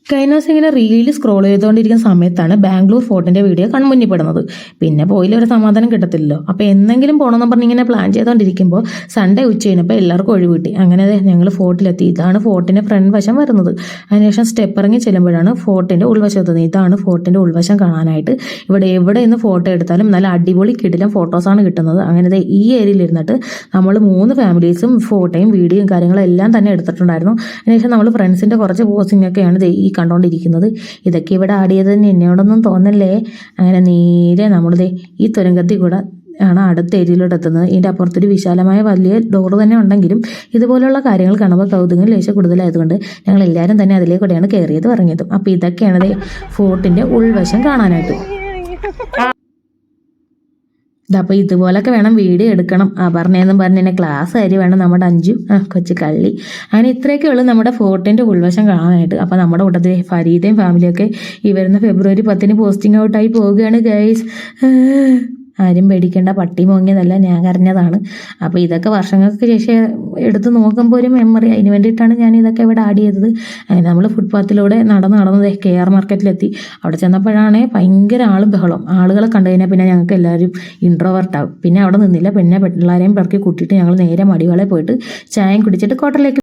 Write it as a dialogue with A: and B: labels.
A: കഴിഞ്ഞ ദിവസം ഇങ്ങനെ റീലിൽ സ്ക്രോൾ ചെയ്തുകൊണ്ടിരിക്കുന്ന സമയത്താണ് ബാംഗ്ലൂർ ഫോർട്ടിന്റെ വീഡിയോ കൺമുന്നിൽ പെടുന്നത്. പിന്നെ പോയില്ല ഒരു സമാധാനം കിട്ടത്തില്ലല്ലോ. അപ്പോൾ എന്തെങ്കിലും പോകണമെന്ന് പറഞ്ഞ് ഇങ്ങനെ പ്ലാൻ ചെയ്തുകൊണ്ടിരിക്കുമ്പോൾ സൺഡേ ഉച്ച കഴിഞ്ഞപ്പോൾ എല്ലാവർക്കും ഒഴിവ് കിട്ടി. അങ്ങനെ ഞങ്ങൾ ഫോർട്ടിലെത്തി. ഇതാണ് ഫോർട്ടിന്റെ ഫ്രണ്ട് വശം വരുന്നത്. അതിനുശേഷം സ്റ്റെപ്പ് ഇറങ്ങി ചെല്ലുമ്പോഴാണ് ഫോർട്ടിന്റെ ഉൾവശം എത്തുന്നത്. ഇതാണ് ഫോർട്ടിന്റെ ഉൾവശം കാണാനായിട്ട്. ഇവിടെ എവിടെ നിന്ന് ഫോട്ടോ എടുത്താലും നല്ല അടിപൊളി കിടിലം ഫോട്ടോസാണ് കിട്ടുന്നത്. അങ്ങനെ ഈ ഏരിയയിൽ ഇരുന്നിട്ട് നമ്മൾ 3 ഫാമിലീസും ഫോട്ടോയും വീഡിയോയും കാര്യങ്ങളും എല്ലാം തന്നെ എടുത്തിട്ടുണ്ടായിരുന്നു. അതിനുശേഷം നമ്മൾ ഫ്രണ്ട്സിന്റെ കുറച്ച് പോസ്റ്റിംഗ് ഒക്കെയാണ് ഈ കണ്ടുകൊണ്ടിരിക്കുന്നത്. ഇതൊക്കെ ഇവിടെ ആടിയതെന്ന് എന്നോടൊന്നും തോന്നല്ലേ. അങ്ങനെ നേരെ നമ്മളിതേ ഈ തുരങ്കത്തിൽ കൂടെ ആണ് അടുത്ത ഏരിയയിലോട്ട് എത്തുന്നത്. ഇതിൻ്റെ അപ്പുറത്തൊരു വിശാലമായ വലിയ ഡോറ് തന്നെ ഉണ്ടെങ്കിലും ഇതുപോലുള്ള കാര്യങ്ങൾ കാണുമ്പോൾ കൗതുകം ലേശം കൂടുതലായതുകൊണ്ട് ഞങ്ങൾ എല്ലാവരും തന്നെ അതിലേക്കൂടെയാണ് കയറിയതും ഇറങ്ങിയതും. അപ്പോൾ ഇതൊക്കെയാണ് ഫോർട്ടിൻ്റെ ഉൾവശം കാണാനായിട്ട്. അപ്പോൾ ഇതുപോലൊക്കെ വേണം വീഡിയോ എടുക്കണം. പറഞ്ഞതെന്നും പറഞ്ഞ് തന്നെ ക്ലാസ് കാര്യം വേണം നമ്മുടെ അഞ്ചു കൊച്ചു കള്ളി. അങ്ങനെ ഇത്രയൊക്കെ ഉള്ളൂ നമ്മുടെ ഫോർട്ടിൻ്റെ ഉൾവശം കാണാനായിട്ട്. അപ്പോൾ നമ്മുടെ കൂട്ടത്തിൽ ഫരീദയും ഫാമിലിയൊക്കെ ഈ വരുന്ന ഫെബ്രുവരി 10 പോസ്റ്റിംഗ് ഔട്ടായി പോവുകയാണ് ഗൈസ്. ആരും പേടിക്കേണ്ട, പട്ടി മോങ്ങിയതല്ല, ഞാൻ കരഞ്ഞതാണ്. അപ്പോൾ ഇതൊക്കെ വർഷങ്ങൾക്ക് ശേഷം എടുത്ത് നോക്കുമ്പോൾ ഒരു മെമ്മറി. അതിന് വേണ്ടിയിട്ടാണ് ഞാൻ ഇതൊക്കെ ഇവിടെ ആഡ് ചെയ്തത്. അങ്ങനെ നമ്മൾ ഫുട്പാത്തിലൂടെ നടന്ന് KR മാർക്കറ്റിലെത്തി. അവിടെ ചെന്നപ്പോഴാണ് ഭയങ്കര ആളും ബഹളം. ആളുകളെ കണ്ടു കഴിഞ്ഞാൽ പിന്നെ ഞങ്ങൾക്ക് എല്ലാവരും ഇൻട്രോവേർട്ടാവും. പിന്നെ അവിടെ നിന്നില്ല. പിന്നെ പിള്ളേരെയും പിറക്കി കൂട്ടിയിട്ട് ഞങ്ങൾ നേരെ മടികളെ പോയിട്ട് ചായയും കുടിച്ചിട്ട് കോട്ടറിലേക്ക്